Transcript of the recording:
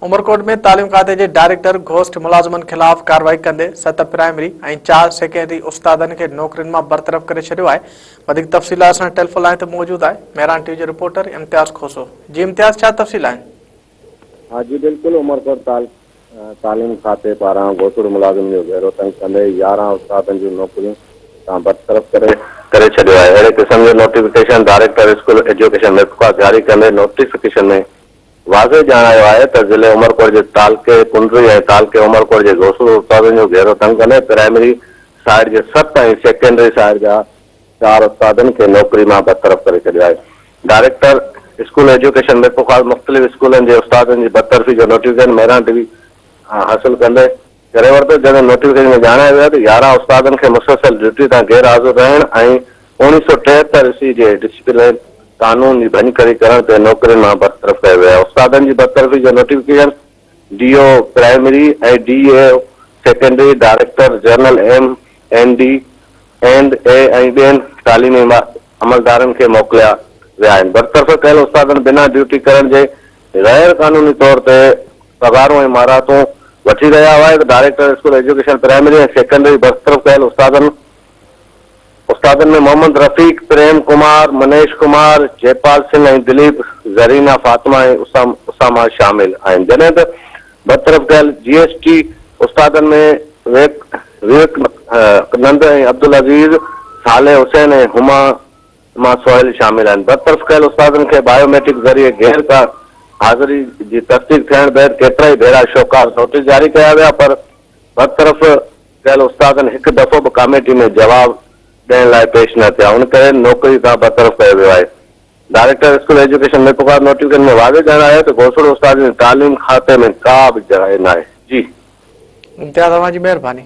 उमरकोट में तालीम खाते के डायरेक्टर घोस्ट मुलाजमन खिलाफ कार्रवाई कंदे 7 प्राइमरी और 4 सेकेंडरी उस्तादन के नौकरियों में बरतरफ करे छड़ियो है। अधिक तफसील टेलीफोन लाइन मौजूद है मेहरान टीवी रिपोर्टर इम्तियाज खोसो। जी इम्तियाज, छा तफसील है? हाँ जी बिल्कुल, उमरकोट तालीम खाते पारा घोस्ट मुलाजिम जो घेरो तंग कंदे 11 उस्तादन जो नौकरियों बरतरफ करे छड़ियो है। अड़े किस्म जो नोटिफिकेशन डायरेक्टर स्कूल एजुकेशन महकमा जारी कंदे नोटिफिकेशन में वाज़े जणायो है तो जिले उमरकोट के तालके कुंडरी और तालके उमरकोट के घोसड़ो उस्तादन जो घेरो तंग कंदे प्राइमरी साइड के 7 और सेकेंडरी साइड जा 4 उस्तादन के नौकरी में बरतरफ करे छड़ियो है। डायरेक्टर स्कूल एजुकेशन महकमा मुख्तलिफ स्कूलन के उस्तादन की बरतरफी जो नोटिफिकेशन मेहरान टीवी हासिल कंदे करे वरतो। जब नोटिफिकेशन में जणायो वियो 11 उस्तादन के मुसलसल ड्यूटी तां गैर हाज़िर रहण और 1973 ईस्वी के डिसिप्लिन कानून की भंजकरी करण ते नौकरियों में बरतरफ कयो वियो है। उस्तादन की बरतरफी जो नोटिफिकेशन डीओ प्राइमरी और DA secondary director general MND and बेन तालीमी अमलदारन के मोकलिया विया आहिनि। बरतरफ कयल उस्तादन बिना ड्यूटी करण के गैर कानूनी तौर पर पगारों और मारातों वठी रहा हुआ है। डायरेक्टर स्कूल एजुकेशन प्राइमरी और सेकेंडरी बरतरफ कयल उस्तादन में मोहम्मद रफीक, प्रेम कुमार, मनीष कुमार, जयपाल सिंह और दिलीप, जरीना, फातिमा और उसामा शामिल आहिनि। जॾहिं त बरतरफ कयल GST उस्तादन में विवेक नंद और अब्दुल अजीज, साले हुसैन और हुमा सोहेल शामिल आहिनि। बरतरफ कयल उस्तादन के बायोमेट्रिक जरिए गैर का हाज़िरी की तस्दीक थियण बैदि केतिरा ई भेरा शोकार नोटिस जारी कया विया, पर बरतरफ कयल उस्तादन एक दफ़ो भी कमेटी में जवाब देने लाइ पेश न थिया। उन करे नौकरी तां बरतरफ कयो वियो आहे। डायरेक्टर स्कूल एजुकेशन महकमा नोटिफिकेशन में वाज़े जणायो त घोसड़ो उस्तादन तालीम खाते में का भी जॻह न आहे। जी इम्तियाज, तव्हांजी महिरबानी।